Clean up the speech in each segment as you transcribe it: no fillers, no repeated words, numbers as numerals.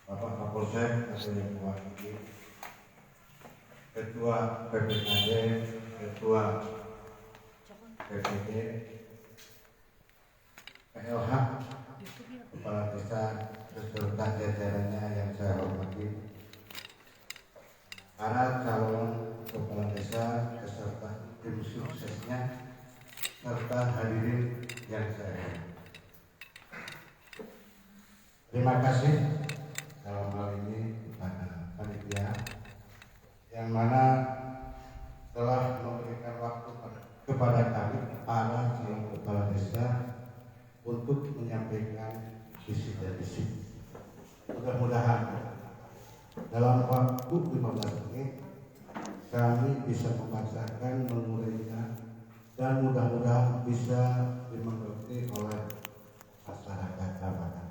Bapak Kapolsek atau yang mewakili Ketua PPKD, Ketua PPD, PLH, Kepala Desa beserta jajarannya yang saya hormati, para calon kepala desa beserta tim suksesnya, serta hadirin yang saya hormati. Terima kasih dalam hal ini kepada panitia yang mana telah memberikan waktu kepada kami para calon kepala desa untuk menyampaikan visi dan misi. Mudah-mudahan dalam waktu 15 menit kami bisa membacakan, menguraikan, dan mudah-mudahan bisa dimengerti oleh masyarakat Ramadan.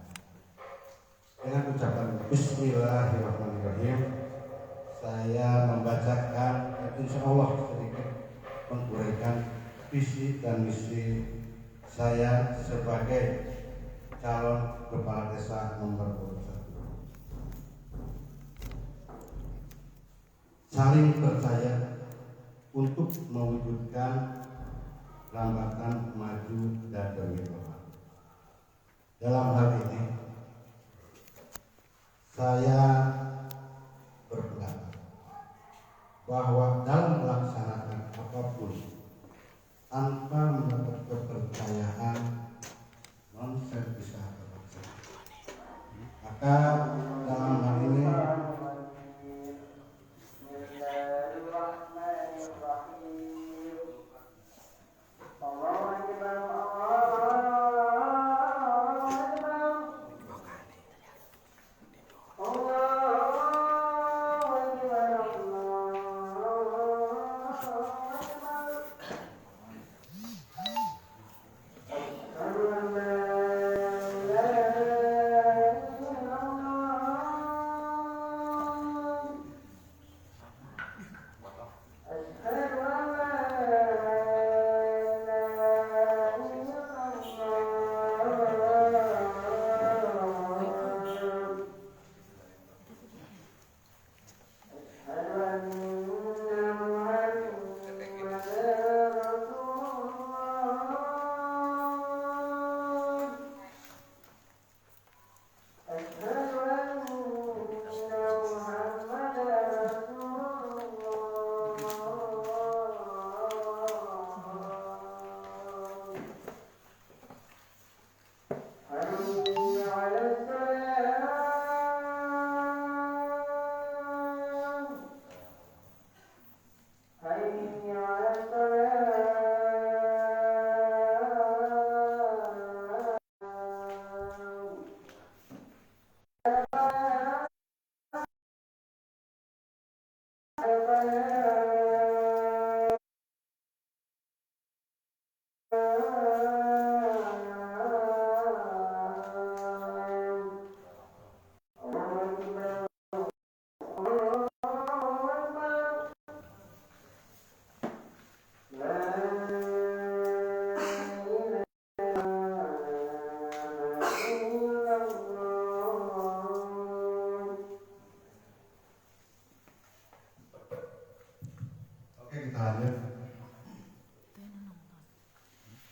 Dengan ucapan Bismillahirrahmanirrahim, saya membacakan insya Allah sedikit menguraikan visi dan misi saya sebagai calon kepala desa nomor 1. Saling percaya untuk mewujudkan Ramadan maju dan berwibawa. Dalam hal ini saya berpendapat bahwa dalam melaksanakan apapun tanpa mendapat kepercayaan nonsen bisa terlaksana. Maka dalam hal ini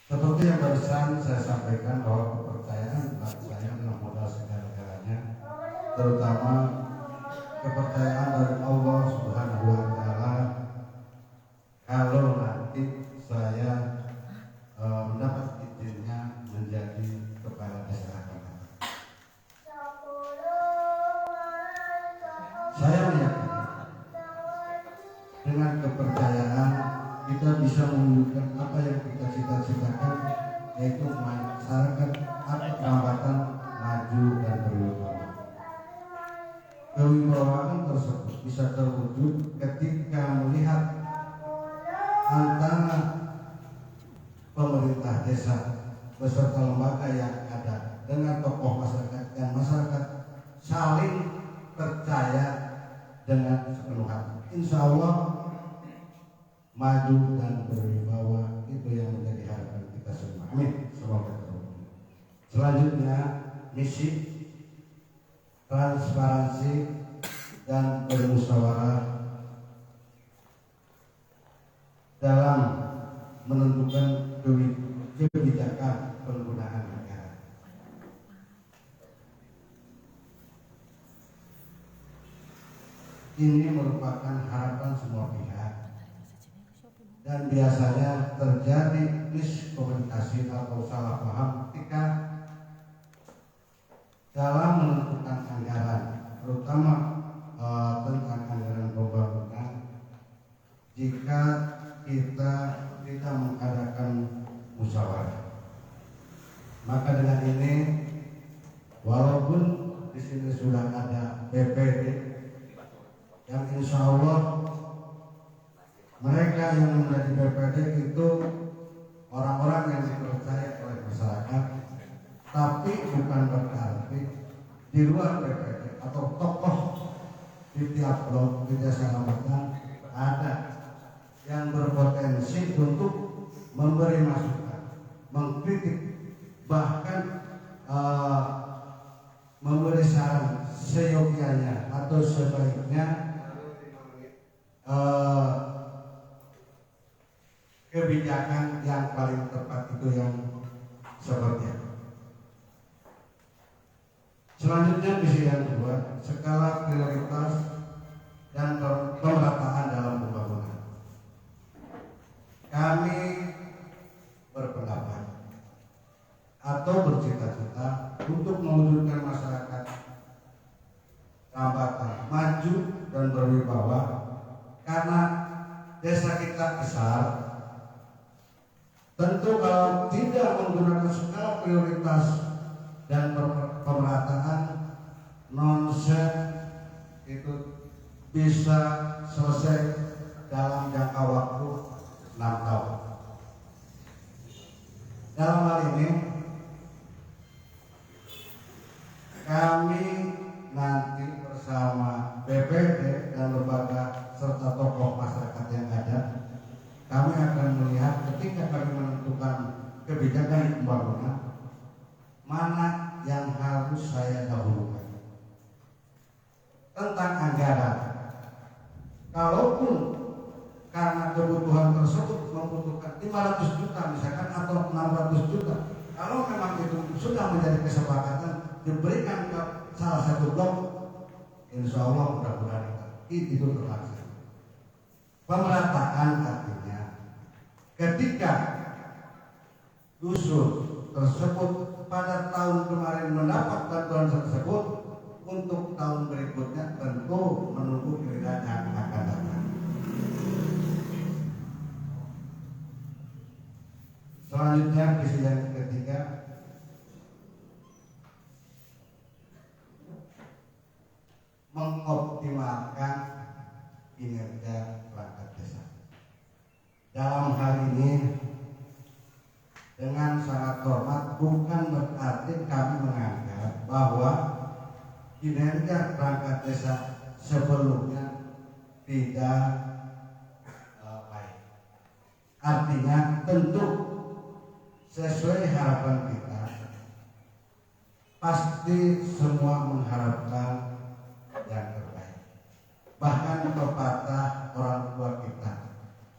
seperti yang barusan saya sampaikan bahwa kepercayaan saya adalah modal segala-galanya, terutama kepercayaan dari Allah Subhanahu wa Ta'ala. Kalau nanti saya mendapat izinnya menjadi kepala desa kita, saya meyakini dengan kepercayaan kita bisa mewujudkan apa yang kita cita-citakan, yaitu masyarakat atau Ramadan maju dan berwibawa. Kewibawaan tersebut bisa terwujud ketika melihat antara pemerintah desa beserta lembaga yang ada dengan tokoh masyarakat dan masyarakat saling percaya dengan sepenuh hati. Insya Allah maju dan berwibawa, itu yang menjadi harapan kita semua. Amin. Semoga terwujud. Selanjutnya misi transparansi dan bermusyawarah dalam menentukan kebijakan penggunaan anggaran. Ini merupakan harapan semua pihak dan biasanya terjadi miskomunikasi atau salah paham ketika dalam menentukan anggaran, terutama tentang anggaran pembangunan. Jika kita tidak mengadakan musyawarah, maka dengan ini, walaupun di sini sudah ada BPD, yang insya Allah mereka yang menjadi BPD itu orang-orang yang dipercaya oleh masyarakat, tapi bukan berarti di luar BPD atau tokoh di tiap blok di desa Lambatan ada yang berpotensi untuk memberi masukan, mengkritik, bahkan memberi saran seyogianya atau sebaiknya kebijakan yang paling tepat itu yang seperti apa. Selanjutnya visi yang kedua, skala prioritas dan pemerataan dalam pembangunan. Kami berpendapat atau bercita-cita untuk mewujudkan masyarakat Lambatan maju dan berwibawa, karena desa kita besar. Tentu kalau tidak menggunakan skala prioritas dan pemerataan, nonsen itu bisa selesai dalam jangka waktu 6 tahun. Dalam hal ini kami nanti bersama BPD dan lembaga serta tokoh masyarakat yang ada, kami akan melihat ketika kami menentukan kebijakan pembangunan, mana yang harus saya dahulukan. Tentang anggaran, kalaupun karena kebutuhan tersebut membutuhkan 500 juta misalkan atau 600 juta, kalau memang itu sudah menjadi kesepakatan diberikan ke salah satu blok, insya Allah mudah-mudahan itu terlaksana. Pemerataan artinya ketika dusun tersebut pada tahun kemarin mendapat bantuan tersebut, untuk tahun berikutnya tentu menunggu giliran yang akan datang. Selanjutnya visi yang ketiga, mengoptimalkan kinerja perangkat desa. Dalam hal ini dengan sangat hormat, bukan berarti kami menganggap bahwa kinerja perangkat desa sebelumnya tidak baik. Artinya tentu sesuai harapan kita, pasti semua mengharapkan yang terbaik. Bahkan pepatah orang tua kita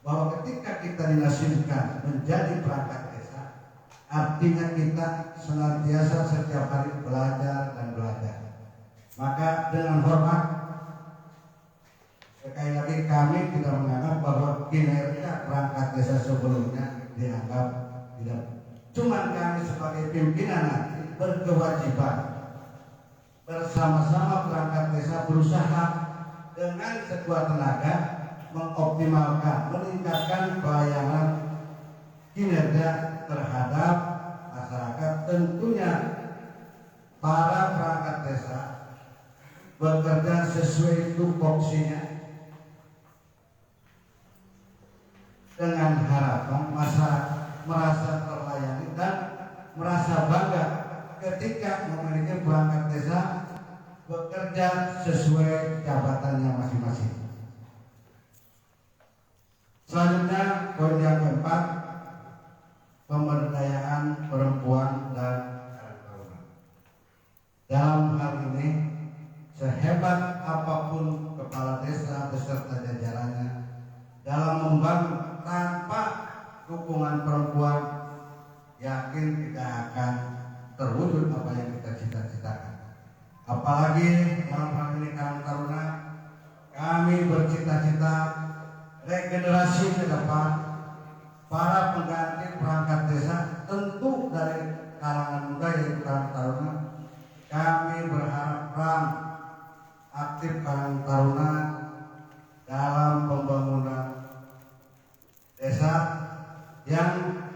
bahwa ketika kita dinasibkan menjadi perangkat desa, artinya kita senantiasa setiap hari belajar dan belajar. Maka dengan hormat, sekali lagi kami tidak menganggap bahwa kinerja perangkat desa sebelumnya dianggap tidak. Cuman kami sebagai pimpinan nanti berkewajiban bersama-sama perangkat desa berusaha dengan sekuat tenaga mengoptimalkan, meningkatkan pelayanan kinerja terhadap masyarakat. Tentunya para perangkat desa bekerja sesuai tupoksinya dengan harapan masyarakat merasa terlayani dan merasa bangga ketika memiliki perangkat desa bekerja sesuai jabatannya masing-masing. Selanjutnya poin yang keempat, pemberdayaan perempuan dan kaum. Dalam hal ini Apalagi dalam hal ini Karang Taruna, kami bercita-cita regenerasi ke depan, para pengganti perangkat desa tentu dari kalangan muda yaitu Karang Taruna. Kami berharap peran aktif Karang Taruna dalam pembangunan desa yang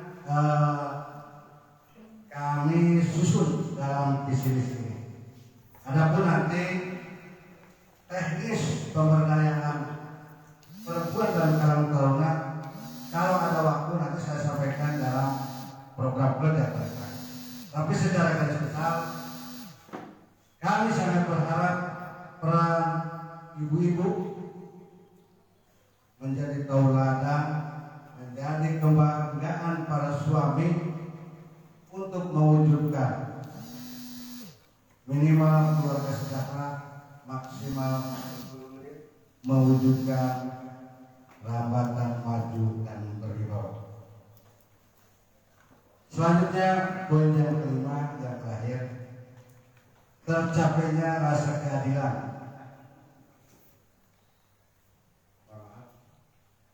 kami susun dalam visi misi ini. Adapun nanti teknis pemberdayaan perempuan dan Karang Taruna, kalau ada waktu nanti saya sampaikan dalam program kerja terkait. Tapi secara garis besar, kami sangat berharap peran ibu-ibu menjadi tauladan, menjadi kebanggaan para suami untuk mewujudkan minimal keluarga sejahtera, maksimal mewujudkan rambatan maju dan berwibawa. Selanjutnya poin yang kelima, yang terakhir, tercapainya rasa keadilan.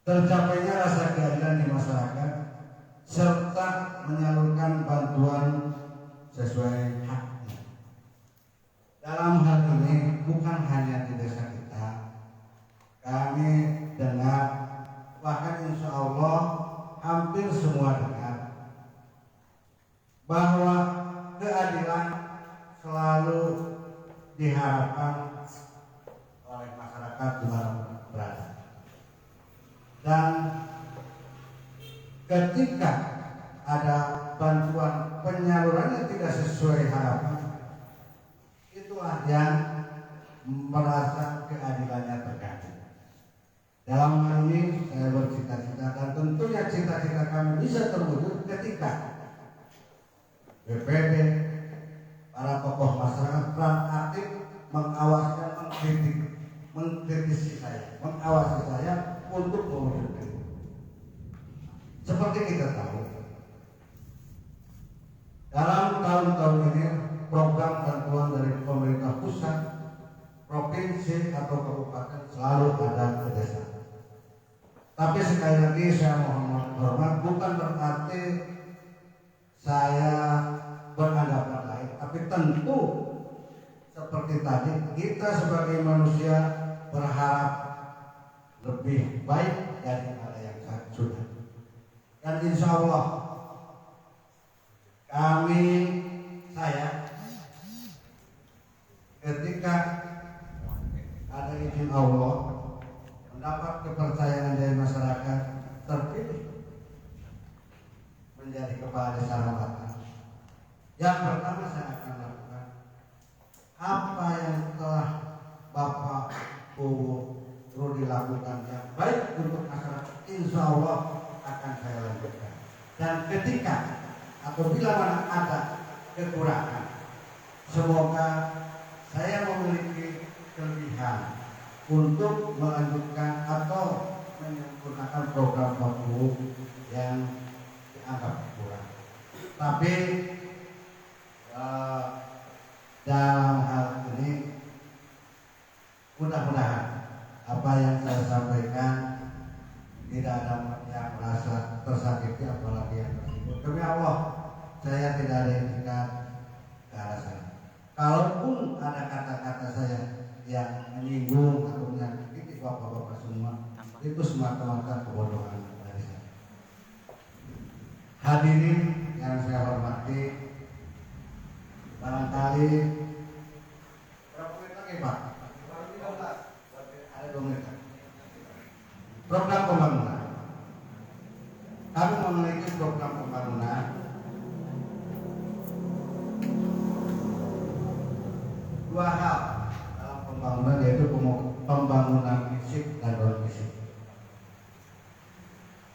Tercapainya rasa keadilan di masyarakat serta menyalurkan bantuan sesuai haknya. Dalam hal ini bukan hanya di desa kita, kami dengar, bahkan insya Allah hampir semua dengar bahwa keadilan selalu diharapkan oleh masyarakat di mana berada. Dan ketika ada bantuan penyalurannya tidak sesuai harapan, itulah yang merasa keadilannya terganggu. Dalam hal ini saya bercita-cita, dan tentunya cita-cita kami bisa terwujud ketika BPD, para tokoh masyarakat peran aktif mengawasi dan mengkritisi saya, mengawasi saya untuk mewujudkan. Seperti kita tahu, dalam tahun-tahun ini program bantuan dari pemerintah pusat, provinsi atau kabupaten selalu ada ke desa. Tapi sekali lagi saya mohon hormat, bukan berarti saya beranggapan lain, tapi tentu seperti tadi kita sebagai manusia berharap lebih baik daripada yang sudah. Dan insya Allah saya ketika ada izin Allah mendapat kepercayaan dari masyarakat, terpilih menjadi kepala desa Rambatan. Yang pertama saya akan lakukan apa yang telah Bapak Rudi lakukan yang baik untuk masyarakat, insya Allah akan saya lanjutkan. Dan ketika apabila mana ada kekurangan, semoga saya memiliki kelebihan untuk melanjutkan atau menyempurnakan program Bapak yang dianggap kurang. Tapi dalam hal ini mudah-mudahan apa yang saya sampaikan tidak ada yang merasa tersakiti, apalagi yang tersinggung. Demi Allah, saya tidak ada etikat ke arah saya. Kalaupun ada kata-kata saya yang menyinggung atau menyakiti bapak-bapak semua, itu semata-mata kebodohan dari saya. Hadirin yang saya hormati, barangkali berapa menit lagi Pak? Ada 2 menit. Program pembangunan. Kami memiliki program pembangunan dua hal dalam pembangunan, yaitu pembangunan fisik dan non fisik.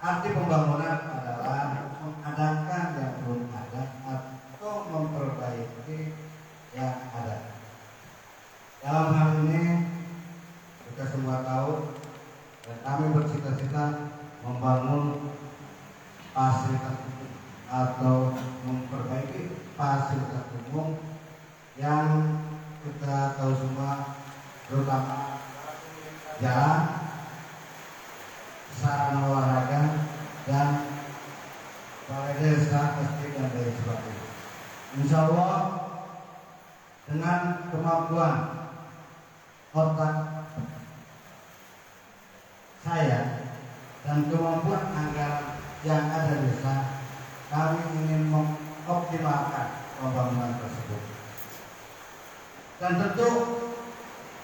Arti pembangunan adalah mengadakan yang belum ada atau memperbaiki yang ada. Dalam hal ini kita semua tahu dan kami bercita-cita membangun fasilitas umum atau memperbaiki fasilitas umum yang kita jalan, sarana olahraga, dan balai desa, masjid, dan lain sebagainya. Insya Allah dengan kemampuan otak saya dan kemampuan anggaran yang ada di desa, kami ingin mengoptimalkan pembangunan tersebut. Dan tentu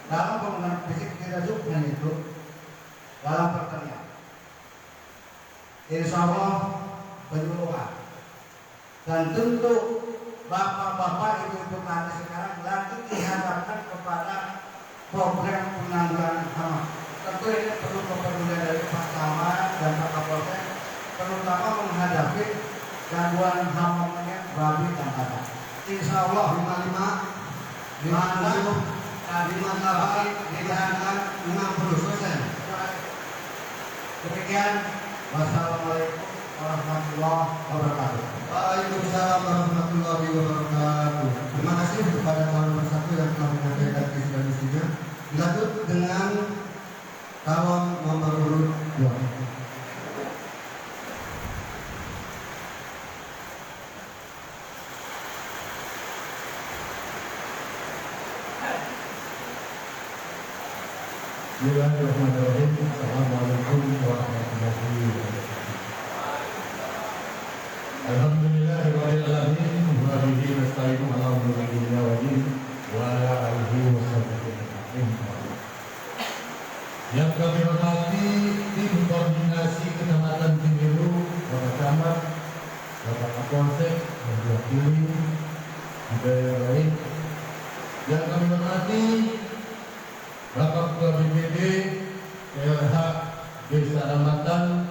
dalam pembangunan fisik tidak cukup itu dalam pertanian. Insya Allah penyuluhan. Dan tentu bapak-bapak ibu-ibu petani sekarang lagi dihadapkan kepada program penanggulangan hama. Tentu ini perlu kepedulian dari Pak Camat dan Pak Kapolsek, terutama menghadapi gangguan hama monyet, babi, dan badak. Insya Allah 55 60% demikian. Wassalamualaikum warahmatullahi wabarakatuh. Waalaikumsalam warahmatullahi wabarakatuh. Terima kasih kepada calon nomor 1 yang telah menyampaikan visi dan misinya. Dilanjut dengan calon nomor urut 2. Bismillahirrahmanirrahim. Assalamualaikum warahmatullahi wabarakatuh. Alhamdulillahirabbil alamin wa bihi nasta'inu ala umuri dunya wa din wa ala alihi wa sahbihi ajma'in. Yang kami hormati tim koordinasi Kecamatan Cindiru, Bapak Camat, Bapak Kapolsek, dan diwakili budaya lain. Yang kami hormati Bapak Ketua BPD PLH Desa Ramatan,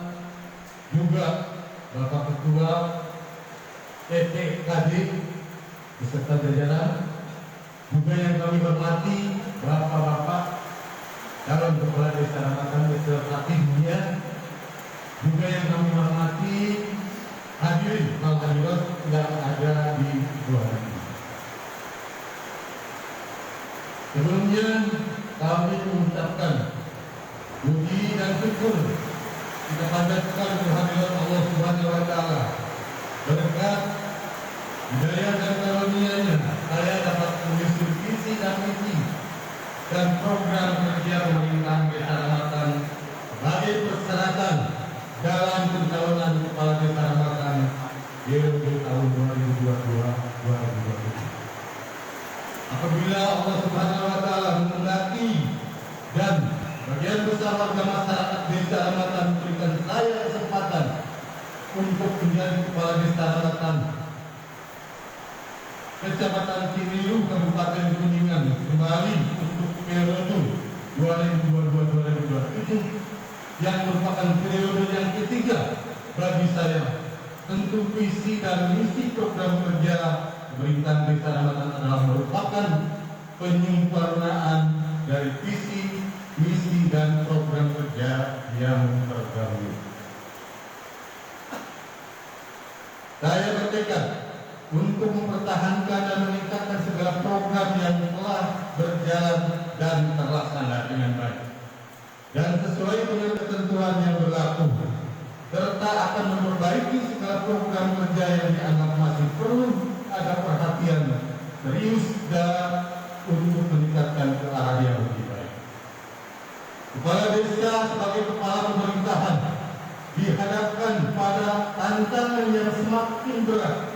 juga Bapak Ketua TTKD beserta jajaran, juga yang kami hormati Bapak-bapak calon kepala Desa Ramatan beserta timnya, juga yang kami hormati hadirin hadirat yang ada di ruangan ini. Sebelumnya kami mengucapkan puji dan syukur kita panjatkan kehadiran Allah Subhanahu wa Ta'ala. Berkat hidayah dan karunia-Nya, saya dapat menyusun visi dan misi dan program kerja pemerintahan Desa Ramatan sebagai persyaratan dalam pencalonan kepala Desa Ramatan periode tahun 2022-2023. Apabila Allah Subhanahu wa Ta'ala menghendaki dan bagian besar warga masyarakat Desa Ramatan memberikan saya kesempatan untuk menjadi kepala Desa Ramatan Kecamatan Cindiru, Kabupaten Kuningan kembali untuk periode 2022-2027 yang merupakan periode yang ketiga bagi saya. Tentu visi dan misi program kerja pemerintahan Desa Ramatan adalah merupakan penyempurnaan dari visi, misi, dan program kerja yang terdahulu. Saya bertekad untuk mempertahankan dan meningkatkan segala program yang telah berjalan dan terlaksana dengan baik dan sesuai dengan ketentuan yang berlaku, serta akan memperbaiki segala program kerja yang dianggap masih perlu ada perhatian serius dan untuk meningkatkan ke arah yang lebih baik. Kepala desa sebagai kepala pemerintahan dihadapkan pada tantangan yang semakin berat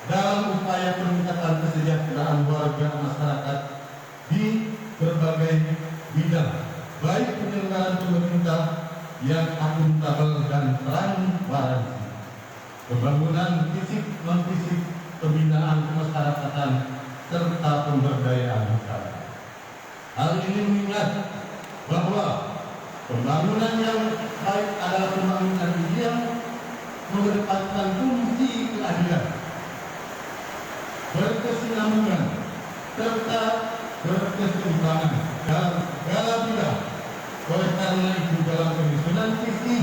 dalam upaya peningkatan kesejahteraan warga masyarakat di berbagai bidang, baik penyelenggaraan pemerintah yang akuntabel dan transparansi, pembangunan fisik non-fisik, pembinaan kemasyarakatan, serta pemberdayaan masyarakat. Hal ini mengingat bahwa pembangunan yang baik adalah pembangunan yang mengedepankan fungsi keadilan, berkesinambungan, serta berkeseimbangan dalam segala bidang. Oleh karena itu, dalam penyusunan visi,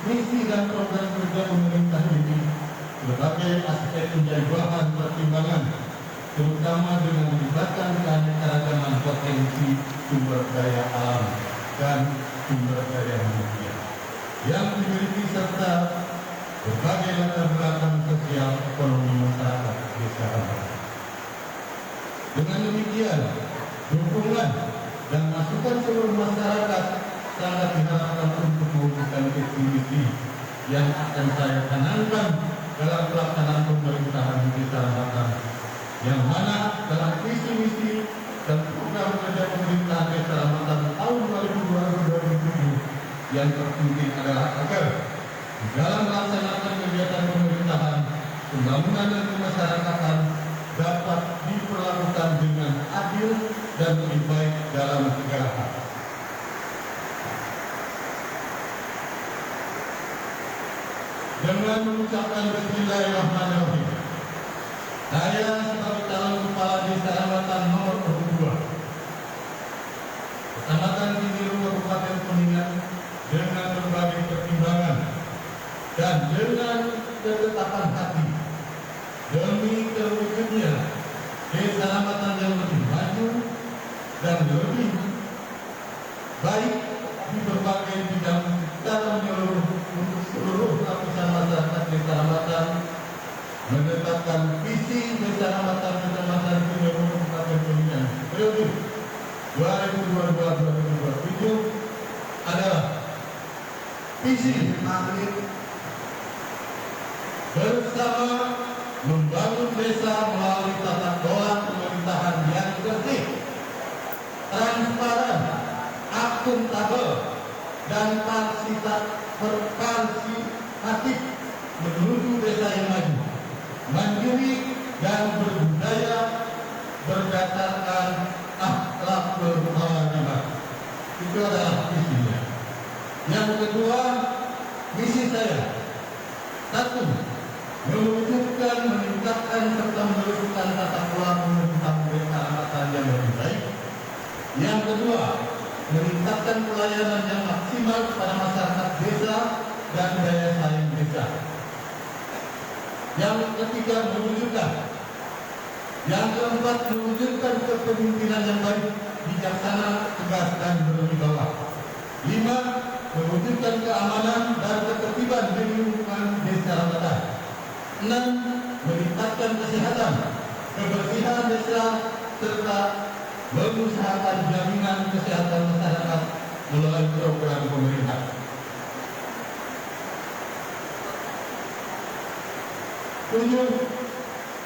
misi dan program kerja pemerintah ini berbagai aspek menjadi bahan pertimbangan, terutama dengan melibatkan keanekaragaman potensi sumber daya alam dan sumber daya manusia yang dimiliki serta berbagai latar belakang sosial ekonomi masyarakat desa Rambatan. Dengan demikian, dukungan dan masukan seluruh masyarakat sangat diharapkan untuk mewujudkan visi misi yang akan saya canangkan dalam pelaksanaan pemerintahan di Desa Rambatan, yang mana dalam visi misi dan program kerja pemerintahan Desa Rambatan tahun 2007 yang terpenting adalah agar di dalam melaksanakan kegiatan pemerintahan, pembangunan dan kemasyarakatan dapat diperlakukan dengan adil dan lebih baik dalam segala hal. Dengan mengucapkan Bismillahirrahmanirrahim, saya sebagai calon kepala Desa Rambatan nomor 22, Kecamatan Tinggiru, Kabupaten Kuningan, dengan berbagai pertimbangan dan dengan ketetapan hati demi terwujudnya Desa Rambatan yang lebih maju dan lebih baik di berbagai bidang secara menyeluruh untuk seluruh lapisan masyarakat Desa Rambatan, menetapkan visi Desa Rambatan Kecamatan Tinggiru, Kabupaten Kuningan periode 2022-2027 adalah visi bersama membangun desa melalui tata kelola pemerintahan yang bersih, transparan, akuntabel, dan partisipatif menuju desa yang maju, mandiri dan berbudaya berdasarkan akhlakul karimah. Itu adalah visinya. Yang kedua, misi saya, satu, mewujudkan, meningkatkan serta meneruskan tata kelola pemerintahan Desa Rambatan yang lebih baik. Yang kedua, meningkatkan pelayanan yang maksimal kepada masyarakat desa dan daya saing desa. Yang ketiga, mewujudkan. Yang keempat, mewujudkan kepemimpinan yang baik, bijaksana, tegas, dan berwibawa. 5. Mewujudkan keamanan dan ketertiban di lingkungan Desa Rambatan. 6. Meningkatkan kesehatan, kebersihan desa, serta mengusahakan jaminan kesehatan masyarakat melalui program pemerintah. 7.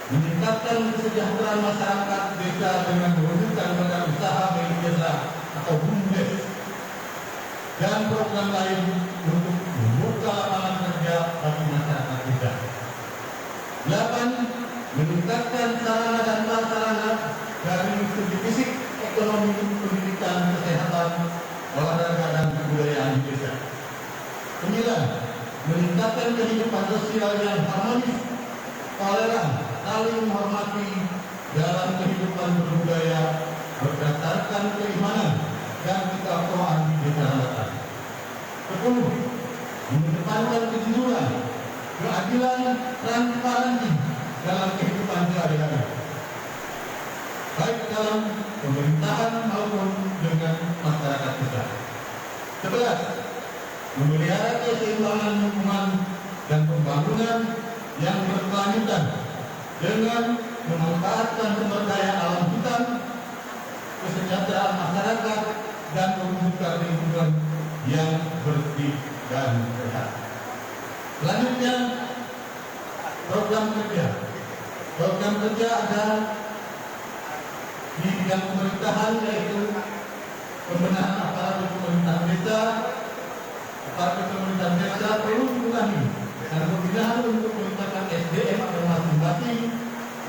Meningkatkan kesejahteraan masyarakat desa dengan mewujudkan badan usaha milik desa atau BUMDes dan program lain untuk membuka lapangan kerja bagi masyarakat desa. 8. Meningkatkan sarana dan prasarana dari segi fisik, ekonomi, pendidikan, kesehatan, olahraga, dan kebudayaan di desa. 9. Meningkatkan kehidupan sosial yang harmonis, toleran, saling menghormati dalam kehidupan berbudaya berdasarkan keimanan dan ketakwaan di Desa Rambatan. 10. Mengedepankan kejujuran, keadilan, transparansi dalam kehidupan sehari-hari, baik dalam pemerintahan maupun dengan masyarakat desa. 11. Memelihara keseimbangan lingkungan dan pembangunan yang berkelanjutan dengan memanfaatkan sumber daya alam hutan, kesejahteraan masyarakat, dan mewujudkan lingkungan yang bersih dan sehat. Selanjutnya, program kerja. Program kerja ada di bidang pemerintahan, yaitu pembenahan aparatur pemerintahan desa. Aparatur pemerintahan desa perlu dibenahi dan pembinaan untuk meningkatkan SDM masing-masing,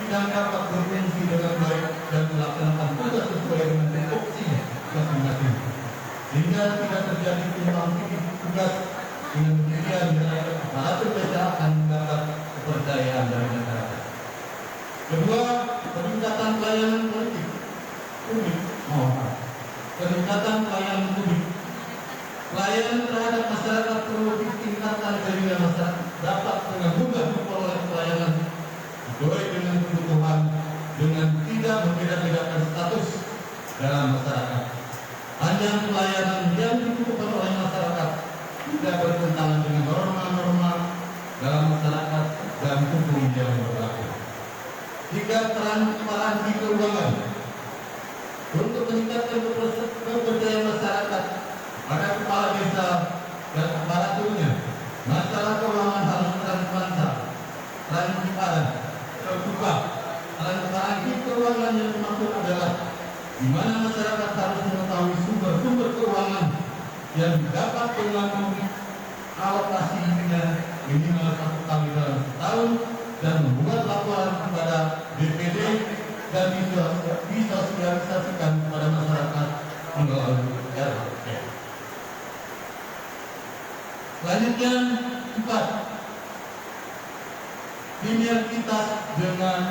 tidak dapat berfungsi dengan baik dan melaksanakan tugas sesuai dengan tupoksi masing-masing, sehingga tidak terjadi tumpang tindih tugas. Dengan demikian, aparatur desa akan mendapat kepercayaan dari masyarakat. Kedua, peningkatan pelayanan publik. Peningkatan pelayanan publik. Pelayanan terhadap masyarakat perlu ditingkatkan sehingga masyarakat dapat dengan mudah memperoleh pelayanan sesuai dengan kebutuhan dengan tidak membeda-bedakan status dalam masyarakat. hanya pelayanan yang dibutuhkan oleh masyarakat tidak bertentangan dengan norma-norma dalam masyarakat dan hukum yang berlaku. 3. Transparansi keuangan untuk meningkatkan kepercayaan masyarakat pada kepala desa dan aparaturnya. Masalah keuangan harus transparan, terbuka. Transparansi keuangan yang dimaksud adalah di mana masyarakat harus mengetahui sumber-sumber keuangan yang dapat mengandung alokasinya minimal 1 kali dalam setahun dan membuat laporan kepada DPD dan disosialisasikan kepada masyarakat melalui RT. Selanjutnya 4. Sinergitas dengan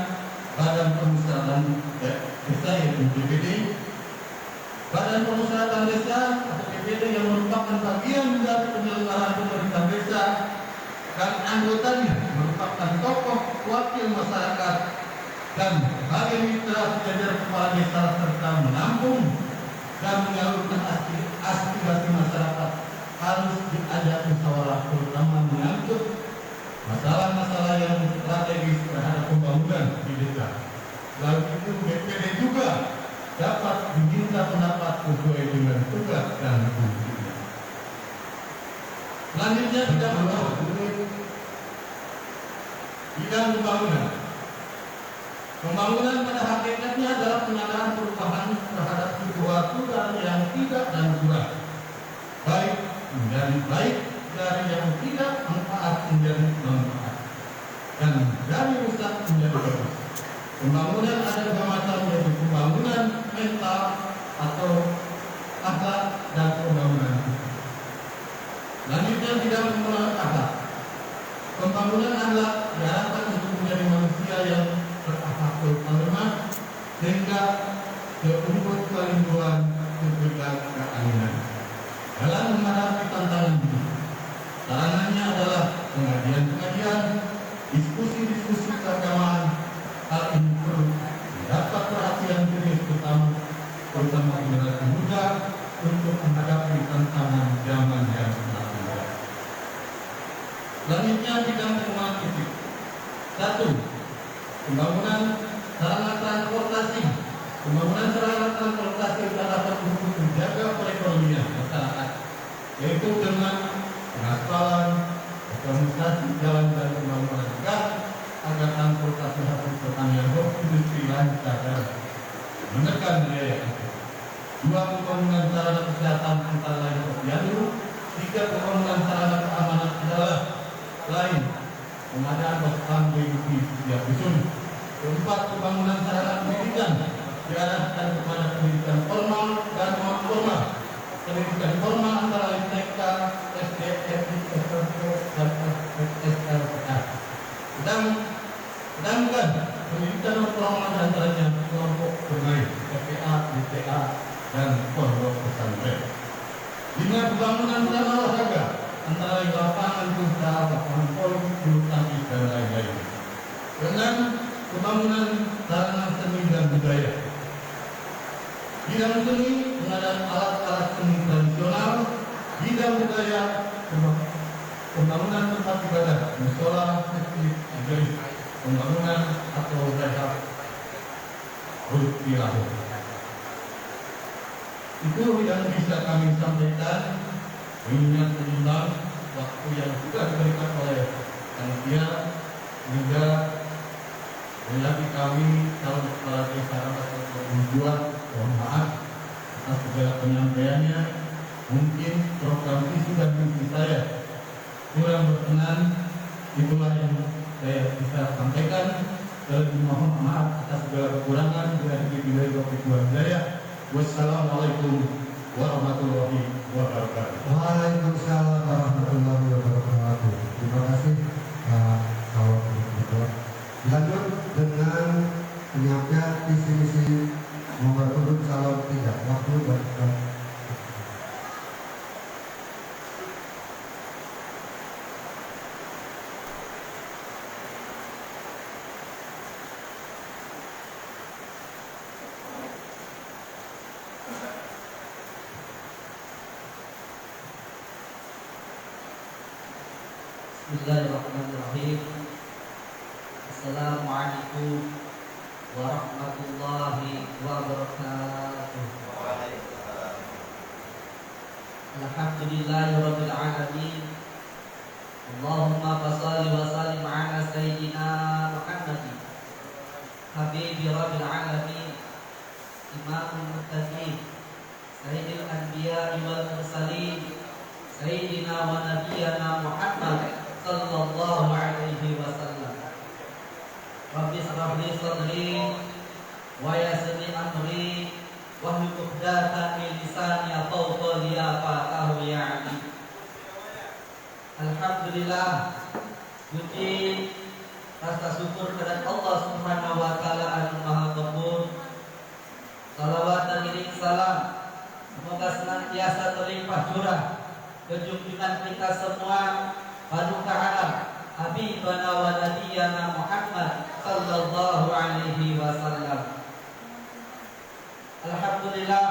Badan Permusyawaratan Desa yaitu DPD. Badan Permusyawaratan Desa atau DPD yang merupakan bagian dari penyelenggaraan pemerintah desa dan anggotanya merupakan tokoh wakil masyarakat dan sebagai mitra sejajar kepala desa serta menampung dan menyalurkan aspirasi masyarakat harus diajak musyawarah terutama menyangkut masalah-masalah yang strategis terhadap pembangunan di desa. Lalu itu DPD juga dapat diminta pendapat sesuai dengan tugas dan fungsinya. Selanjutnya bidang pembangunan. Pembangunan pada hakikatnya adalah pengadaan perubahan terhadap sesuatu yang tidak dan kurang, baik menjadi baik dari yang tidak manfaat menjadi manfaat, dan dari rusak menjadi bagus. Pembangunan ada dua macam, yaitu pembangunan mental atau akhlak dan pembangunan fisik. Selanjutnya tidak pembangunan akhlak. Pembangunan akhlak diharapkan untuk menjadi manusia yang berakhlak lemah sehingga keunggul kelingkungan kebaikan keadilan dalam menghadapi tantangan hidup. Sarananya adalah pengajian-pengajian, diskusi-diskusi keagamaan. Hal ini perlu mendapat perhatian serius terutama generasi muda untuk menghadapi tantangan zaman yang sangat muda. Selanjutnya bidang pengembangan fisik. 1. Pembangunan sarana transportasi. Pembangunan sarana transportasi dapat untuk menjaga perekonomian masyarakat, yaitu dengan pengaspalan, organisasi jalan dan pembangunan gas agar transportasi hasil pertanian dan industri lancar dan menekan biaya. 2. Pembangunan sarana kesehatan antara lain posyandu. 3. Pembangunan sarana keamanan adalah lain pengadaan pasukan BUP setiap dusun. 4. Pembangunan sarana pendidikan diarahkan kepada pendidikan formal dan non formal. Pendidikan formal antara lain TK, SD, SMP, SMP, dan SLTA. Sedangkan pendidikan non formal diantaranya kelompok bermain, FPA, BTA, dan pondok pesantren. 5. Pembangunan sarana olahraga antara lain lapangan futsal, lapangan polo, bulu tangkis, dan lain-lain. 6. Pembangunan sarana seni dan budaya. Bidang seni pengadaan alat-alat seni tradisional. Bidang budaya pembangunan tempat ibadah, mushola, masjid, majelis, pembangunan atau rehab berpilah. Itu yang bisa kami sampaikan. Mengingat seimbang waktu yang sudah diberikan oleh panitia, juga lagi kami calon kepala desa atau membuat mohon maaf atas segala penyampaiannya. Mungkin program visi dan misi saya kurang berkenan, itulah yang saya bisa sampaikan. Dan mohon maaf atas segala kekurangan. Wassalamualaikum warahmatullahi wabarakatuh. Waalaikumsalam warahmatullahi wabarakatuh. Terima kasih Pak Kawat Ketua. Lanjut dengan penyampaian visi misi nomor urut calon 3. Waktu dan Bismillahirrahmanirrahim. Assalamualaikum warahmatullahi wabarakatuh. Alhamdulillahirabbil alamin. Allahumma shalli wa sallim ala sayyidina Muhammadin habibi rabbil alamin, imamul muttaqin, sayyidil anbiya'i wal mursalin, sayyidina wa nabiyyana Muhammad sallallahu alaihi wasallam. Rabbi shrah li sadri wa yassir li amri wahlul 'uqdatam min lisani yafqahu qawli faqahu ya ali. Alhamdulillah, puji rasa syukur kepada Allah Subhanahu wa taala anu maha ghaffur. Salawat dan iring salam semoga senantiasa terlimpah curah ke junjungan kita semua Paduka alam Habibana wa Nabiyana Muhammad sallallahu alaihi wasallam. Alhamdulillah,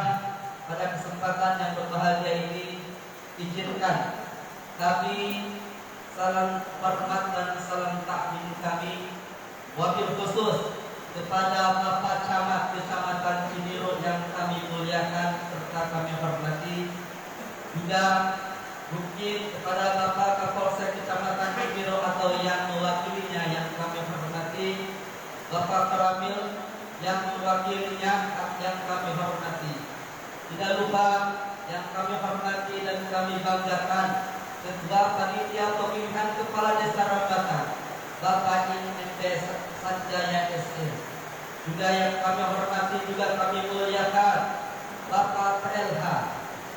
pada kesempatan yang berbahagia ini izinkan kami salam hormat dan salam takdim kami wabil khusus kepada Bapak Camat Kecamatan Ciniro yang kami muliakan serta kami hormati, juga mungkin kepada Bapak Kapolsek Kecamatan Ciniro atau yang mewakilinya yang kami hormati, Bapak Karamil yang mewakilinya yang kami hormati. Tidak lupa yang kami hormati dan kami banggakan Ketua Panitia Pemilihan Kepala Desa Rambatan Bapak IND Sanjaya SE. Juga yang kami hormati juga kami muliakan Bapak PLH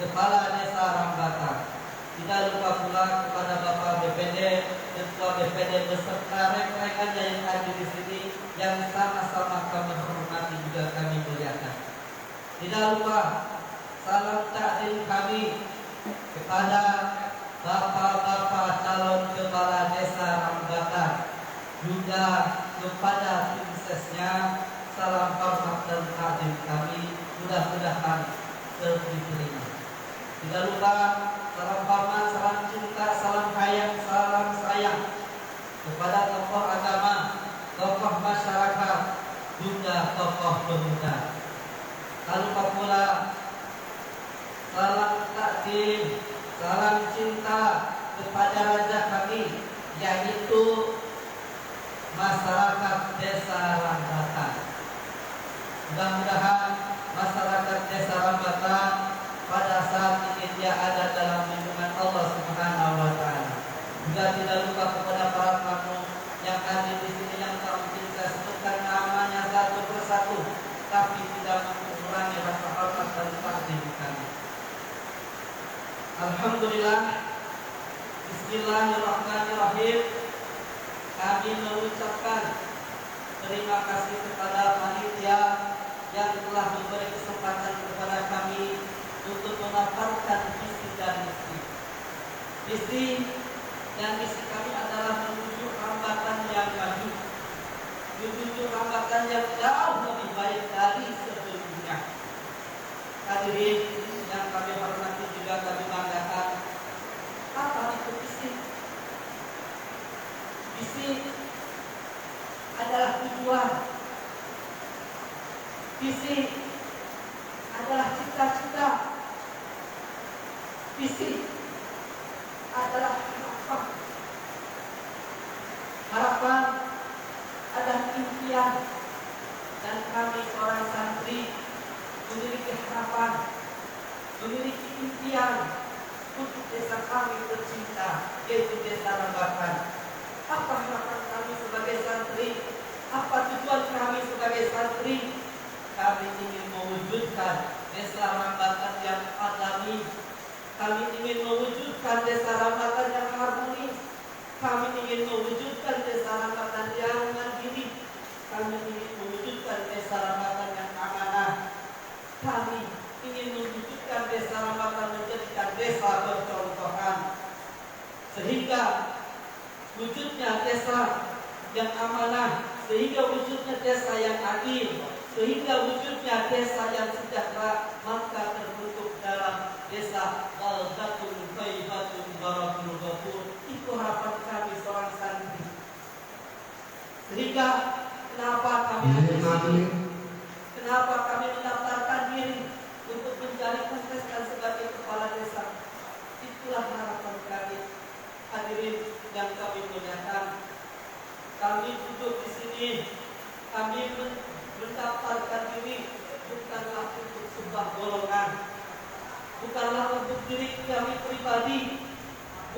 Kepala Desa Rambatan. Tidak lupa pula kepada Bapak BPD, Ketua BPD beserta rekan-rekannya yang hadir di sini yang sama-sama kami hormati juga kami muliakan. Tidak lupa salam takdim kami kepada Bapak-bapak calon kepala desa Rambatan, juga kepada tim sesnya salam hormat dan takdim kami, mudah-mudahan diterima. Tidak lupa salam hormat, salam cinta, salam sayang kepada tokoh agama, tokoh masyarakat, juga tokoh pemuda. Tak lupa pula salam takdim, salam cinta kepada raja kami, yaitu masyarakat desa Rambatan. Mudah-mudahan masyarakat desa Rambatan pada saat ini dia ada dalam lindungan Allah Subhanahu wa taala. Juga tidak lupa kepada para tamu yang hadir di sini yang tak mungkin saya sebutkan namanya satu persatu, tapi tidak mengurangi rasa hormat dan takdim kami. Alhamdulillah, Bismillahirrahmanirrahim. Kami mengucapkan terima kasih kepada panitia yang telah memberi kesempatan kepada kami untuk memaparkan visi dan misi. Visi dan misi kami adalah menuju Rambatan yang maju, menuju Rambatan yang jauh lebih baik dari sebelumnya. Hadirin yang kami hormati juga kami banggakan, apa itu visi? Visi adalah tujuan. Visi adalah cita-cita. Visi adalah harapan. Harapan adalah impian, dan kami seorang santri memiliki harapan, memiliki impian untuk desa kami tercinta, yaitu desa Rambatan. Apa harapan kami sebagai santri? Apa tujuan kami sebagai santri? Kami ingin mewujudkan desa Rambatan yang alami. Kami ingin mewujudkan desa Rambatan yang harmonis. Kami ingin mewujudkan desa Rambatan yang mandiri. Kami ingin mewujudkan desa Rambatan yang amanah. Kami ingin mewujudkan desa Rambatan menjadikan desa bercontohan, sehingga wujudnya desa yang amanah, sehingga wujudnya desa yang adil, sehingga wujudnya desa yang sejahtera, maka terbentuk dalam desa baldatun thayyibatun barakul ghafur. Itu harapan kami menjadi kontestan sebagai kepala desa. Itulah harapan kami. Hadirin yang kami muliakan, kami duduk di sini, kami mendaftarkan diri bukanlah untuk sebuah golongan, bukanlah untuk diri kami pribadi,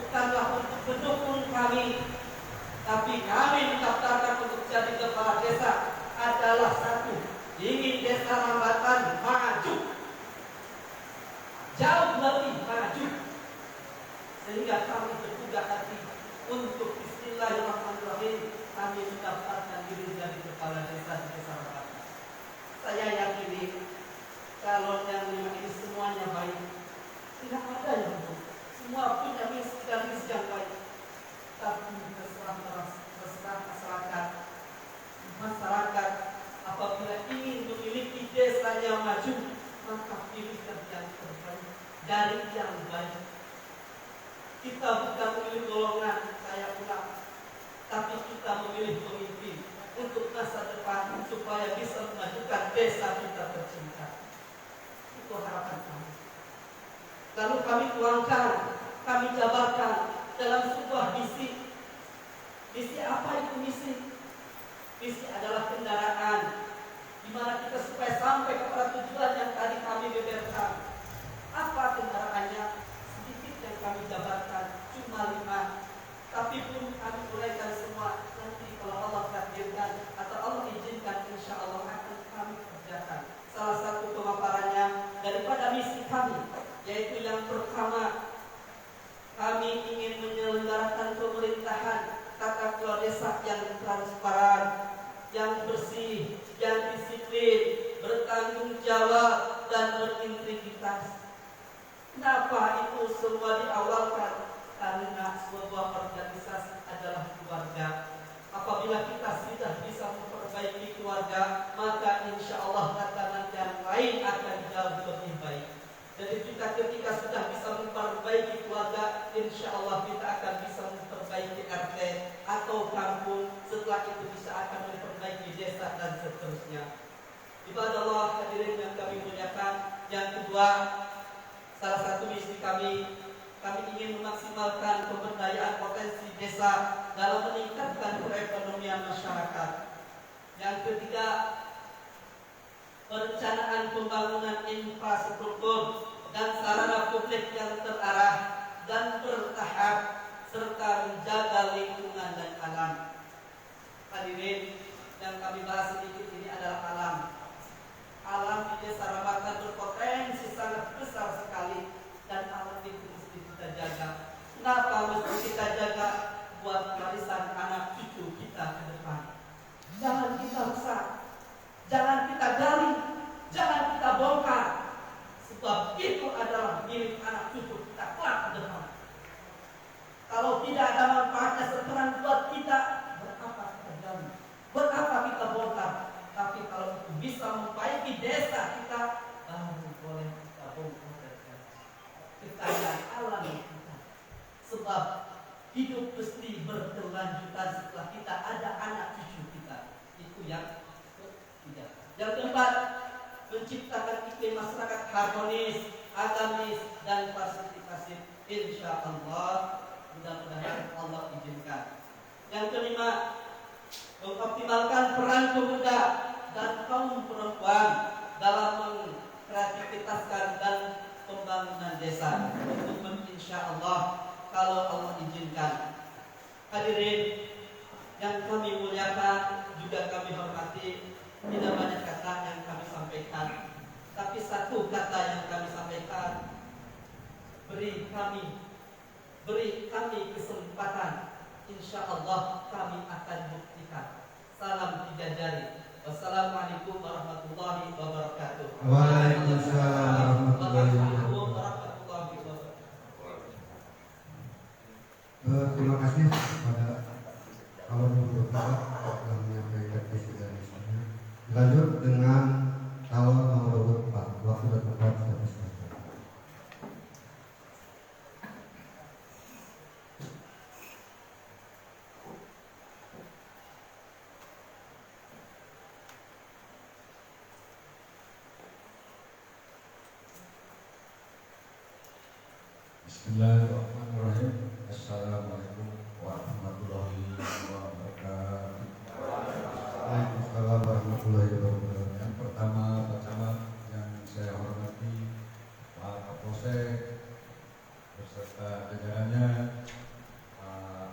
bukanlah untuk pendukung kami, tapi kami mendaftarkan untuk jadi kepala desa adalah satu, ingin desa Rambatan maju, jauh lebih maju, sehingga kami berbuka hati untuk bismillahirrahmanirrahim kami mendaftarkan diri jadi kepala desa di desa Rambatan. Saya yakini calon yang 5 ini semuanya baik, tidak ada yang buruk, semua punya misi dan misi yang baik. Tapi terserah masyarakat apabila ingin memiliki desanya maju, maka pilihkan yang terbaik dari yang baik. Kita bukan memilih golongan, saya ulang, tapi kita memilih pemimpin untuk masa depan supaya bisa memajukan desa kita tercinta. Itu harapan kami. Lalu kami tuangkan, kami jabarkan dalam sebuah misi. Misi apa itu misi? Misi adalah kendaraan di mana kita supaya sampai kepada tujuan yang tadi kami beberkan. Apa kendaraannya? Sedikit yang kami jabarkan, cuma 5. Tapi pun kami uraikan semua. Nanti kalau Allah takdirkan atau Allah izinkan, insya Allah akan kami kerjakan. Salah satu pemaparannya daripada misi kami, yaitu yang pertama, kami ingin menyelenggarakan pemerintahan tata kelola desa yang transparan, yang bersih, yang disiplin, bertanggung jawab, dan berintegritas. Kenapa itu semua diawalkan? Karena sebuah organisasi adalah keluarga. Apabila kita sudah bisa memperbaiki keluarga, maka insya Allah tatanan yang lain akan jauh lebih baik. Jadi kita ketika sudah bisa memperbaiki keluarga, insya Allah kita akan bisa memperbaiki RT atau kampung. Setelah itu bisa akan memperbaiki desa dan seterusnya. Ibadah Allah hadirin yang kami muliakan. Yang kedua, salah satu misi kami ingin memaksimalkan pemberdayaan potensi desa dalam meningkatkan perekonomian masyarakat. Yang ketiga, perencanaan pembangunan infrastruktur dan sarana publik yang terarah dan bertahap serta menjaga lingkungan dan alam. Hadirin yang kami bahas sedikit ini adalah alam. Alam di desa Rambatan berpotensi sangat besar sekali dan alam itu mesti kita jaga. Kenapa mesti kita jaga? Buat warisan anak cucu kita ke depan. Jangan kita rusak, jangan kita gali, jangan kita bongkar, sebab itu adalah milik anak cucu kita kelak ke depan. Kalau tidak ada manfaatnya sekarang buat kita, berapa kita gali, berapa kita bongkar. Tapi kalau itu bisa membaiki desa kita, baru boleh kita bongkar kekayaan alam kita. Sebab hidup mesti berkelanjutan setelah kita ada anak cucu kita. Itu yang ketiga. Yang keempat, menciptakan iklim masyarakat harmonis, agamis, dan partisipatif. Insya Allah, mudah-mudahan Allah izinkan. Yang kelima, mengoptimalkan peran pemuda dan kaum perempuan dalam mengkreativitaskan dan pembangunan desa. Untuk insya Allah, kalau Allah izinkan. Hadirin yang kami muliakan, juga kami hormati, tidak banyak kata yang kami sampaikan, tapi satu kata yang kami sampaikan, beri kami kesempatan, insya Allah kami akan buktikan. Salam 3 jari. Wassalamualaikum warahmatullahi wabarakatuh. Waalaikumsalam warahmatullahi wabarakatuh. Terima kasih kepada kawan beberapa yang menyampaikan visi dan misinya. Lanjut dengan kawan nomor 4. Waktu dan tempat sudah disediakan. Bismillahirrahmanirrahim. Assalamualaikum warahmatullahi wabarakatuh. Waalaikumsalam warahmatullahi wabarakatuh. Yang pertama, Pak Camat yang saya hormati, Pak Kapolsek beserta jajarannya, Pak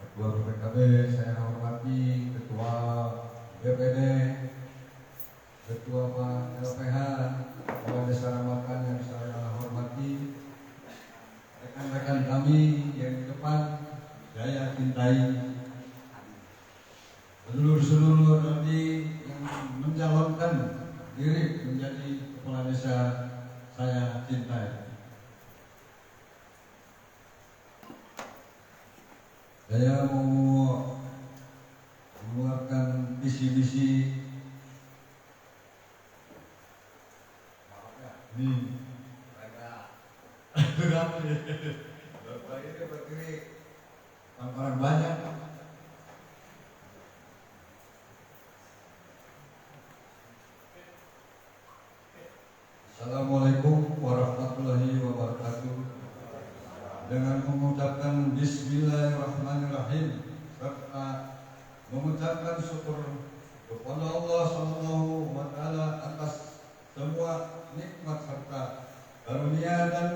Ketua BPKB saya hormati, Ketua BPD, Ketua Pak LPH, Kepala Desa Ramakan yang saya hormati, rekan-rekan kami yang di depan saya cintai, seluruh nanti yang mencalonkan diri menjadi kepala desa saya cintai. Saya mau mengeluarkan visi-visi ini berat ya. Bapak ini berdiri orang banyak. Assalamualaikum warahmatullahi wabarakatuh. Dengan mengucapkan Bismillahirrahmanirrahim serta mengucapkan syukur kepada Allah Subhanahu wa Ta'ala atas semua nikmat serta karunia dan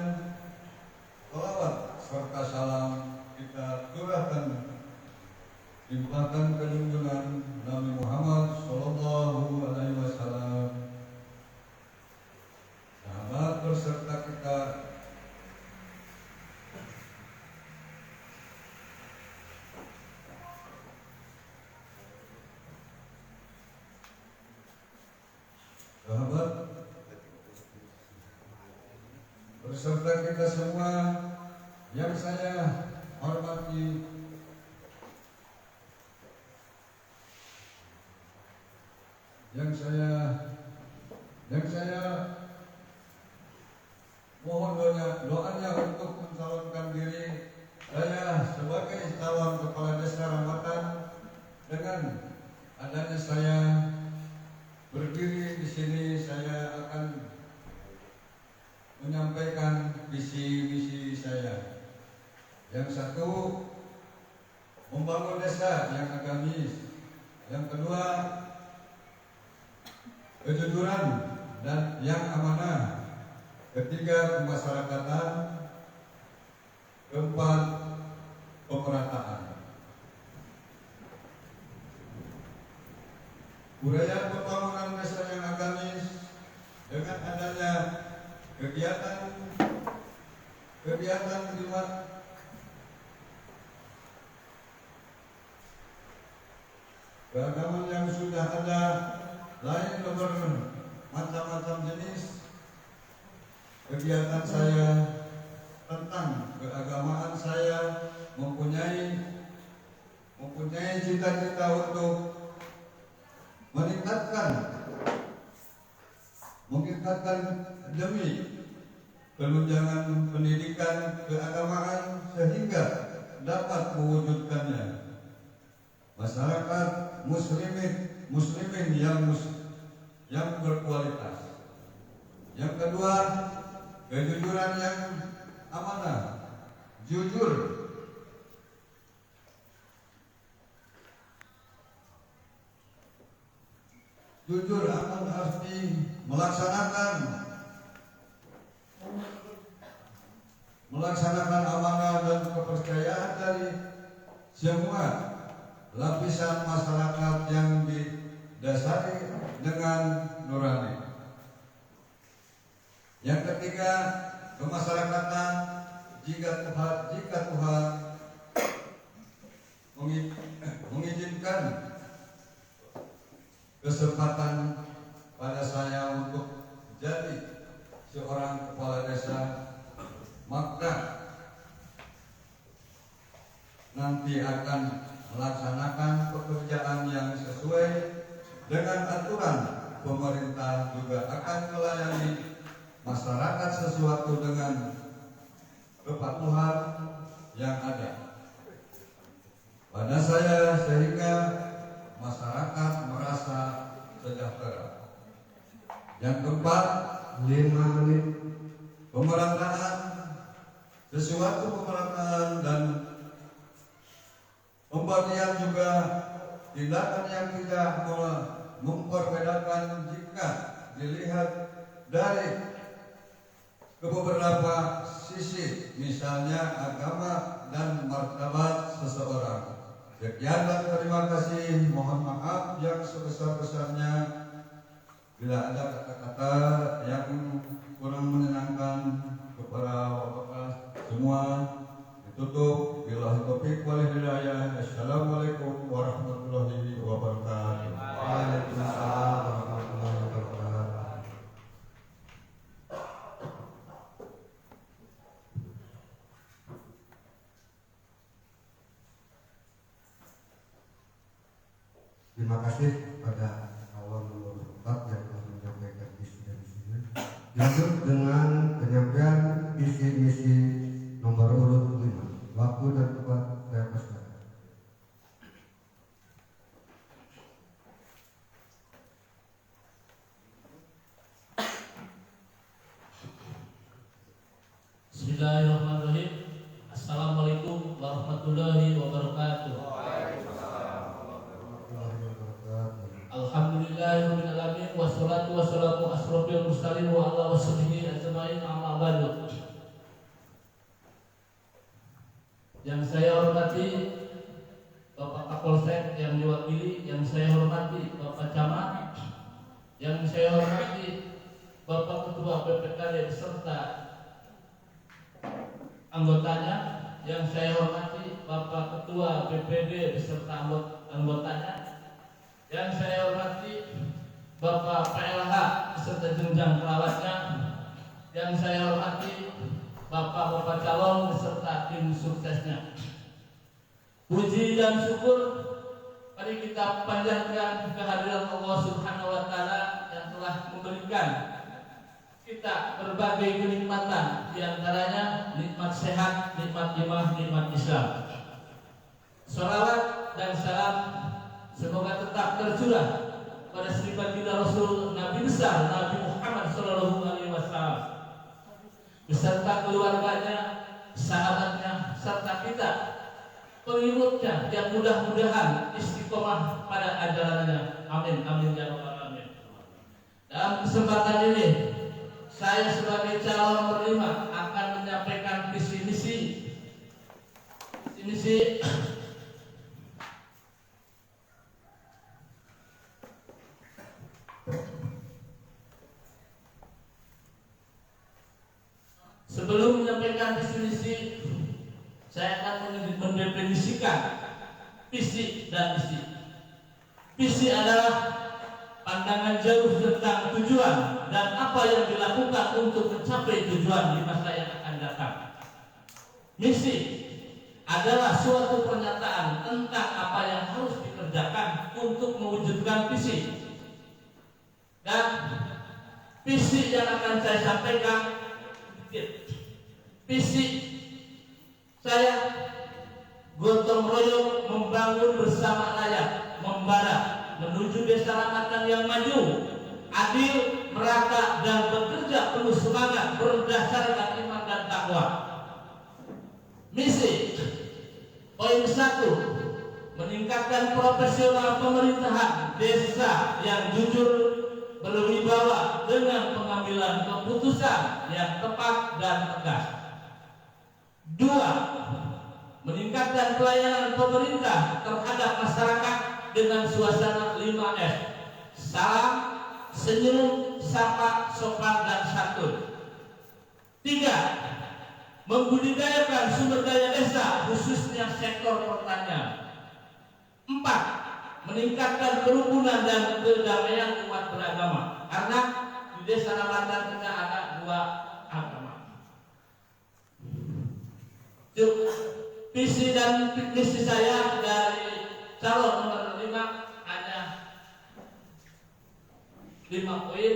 selawat serta salam kita curahkan limpahkan ke junjungan Nabi Muhammad Sallallahu Alaihi Wasallam, sahabat berserta kita sahabat berserta kita semua yang saya hormati, yang saya mohon doanya untuk mencalonkan diri saya sebagai calon kepala desa Ramakan. Dengan adanya saya berdiri di sini, saya akan menyampaikan visi-misi saya. Yang satu, membangun desa yang agamis. Yang kedua, kejujuran dan yang amanah. Ketiga, kemasyarakatan. Keempat, pemerataan. Uraian pembangunan desa yang agamis dengan adanya kegiatan keagamaan yang sudah ada, lain bermacam-macam jenis kegiatan saya tentang keagamaan. Saya mempunyai cita-cita untuk meningkatkan demi penunjangan pendidikan keagamaan sehingga dapat mewujudkannya masyarakat muslimin yang berkualitas. Yang kedua, kejujuran yang amanah, jujur. Jujur akan arti melaksanakan amanah dan kepercayaan dari semua lapisan masyarakat yang didasari dengan nurani. Yang ketiga, kemasyarakatan. Jika Tuhan mengizinkan kesempatan pada saya untuk jadi seorang kepala desa, maka nanti akan melaksanakan pekerjaan yang sesuai dengan aturan pemerintah, juga akan melayani masyarakat sesuatu dengan kepatuhan yang ada pada saya, sehingga masyarakat merasa sejahtera. Yang keempat, 5 menit. pemerataan. Sesuatu pemerataan dan pembagian juga tindakan yang tidak memperbedakan jika dilihat dari beberapa sisi, misalnya agama dan martabat seseorang. Sekian dan terima kasih. Mohon maaf yang sebesar-besarnya bila ada kata-kata yang kurang menyenangkan kepada bapak semua. Ditutup. Billahi taufiq wal hidayah. Assalamualaikum warahmatullahi wabarakatuh. Waalaikumsalam warahmatullahi wabarakatuh. Terima kasih pada kawan nomor 4 yang telah menyampaikan visi dan misinya. Lanjut dengan penyampaian visi misi nomor urut 5. Waktu dan tempat saya persilakan. Bismillahirrahmanirrahim. Assalamualaikum warahmatullahi wabarakatuh. Alhamdulillahirabbil alamin wassalatu wassalamu asrofil mursalin wa ala washabihi ajmain amma ba'du. Yang saya hormati Bapak Kapolsek yang diwakili, yang saya hormati Bapak Camat, yang saya hormati Bapak Ketua BPKD beserta anggotanya, yang saya hormati Bapak Ketua BPD beserta anggotanya, yang saya hormati Bapak PLH beserta jenjang perawatnya, yang saya hormati Bapak-bapak calon beserta tim suksesnya. Puji dan syukur mari kita panjatkan kehadiran Allah Subhanahu wa taala yang telah memberikan kita berbagai kenikmatan, di antaranya nikmat sehat, nikmat iman, nikmat Islam. Salawat dan salam semoga tetap tercurah pada Sri Baginda Rasul Nabi besar Nabi Muhammad SAW beserta keluarganya, sahabatnya, serta kita pengikutnya yang mudah-mudahan istiqomah pada ajarannya. Amin, amin ya rabbal alamin. Dalam kesempatan ini saya sebagai calon penerima akan menyampaikan visi misi sebelum menyampaikan visi misi, saya akan mendefinisikan visi dan misi. Visi adalah pandangan jauh tentang tujuan dan apa yang dilakukan untuk mencapai tujuan di masa yang akan datang. Misi adalah suatu pernyataan tentang apa yang harus dikerjakan untuk mewujudkan visi. Dan visi yang akan saya sampaikan, visi saya gotong royong membangun bersama layak, membara menuju desa Ramatan yang maju, adil, merata dan bekerja penuh semangat berdasarkan iman dan takwa. Misi poin 1, meningkatkan profesional pemerintahan desa yang jujur, berwibawa dengan pengambilan keputusan yang tepat dan tegas. 2, meningkatkan pelayanan pemerintah terhadap masyarakat dengan suasana 5S: salam, senyum, sapa, sopan dan santun. 3, membudidayakan sumber daya desa khususnya sektor pertanian. 4, meningkatkan kerukunan dan kedamaian umat beragama, karena di desa Ramatan kita ada 2 agama. Visi dan misi saya dari calon nomor 5 hanya 5 poin.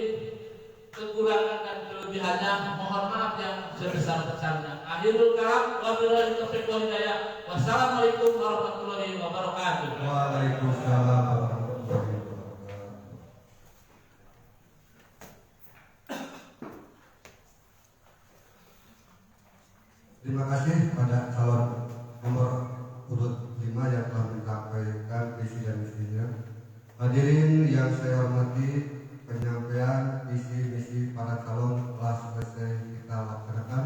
Kekurangan dan kelebihannya mohon maaf yang sebesar-besarnya. Akhirul kalam, wabillahi taufiq wal hidayah. Wassalamualaikum warahmatullahi wabarakatuh. Waalaikumsalam warahmatullahi wabarakatuh. Hadirin yang saya hormati, penyampaian visi misi para calon telah selesai kita laksanakan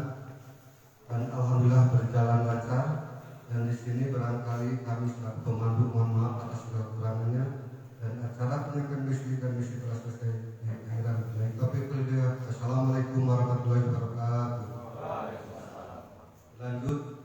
dan alhamdulillah berjalan lancar. Dan di sini barangkali kami selaku pemandu mohon maaf atas segala kekurangannya, dan acara penyampaian visi dan misi telah selesai di akhiran. Assalamualaikum warahmatullahi wabarakatuh. Lanjut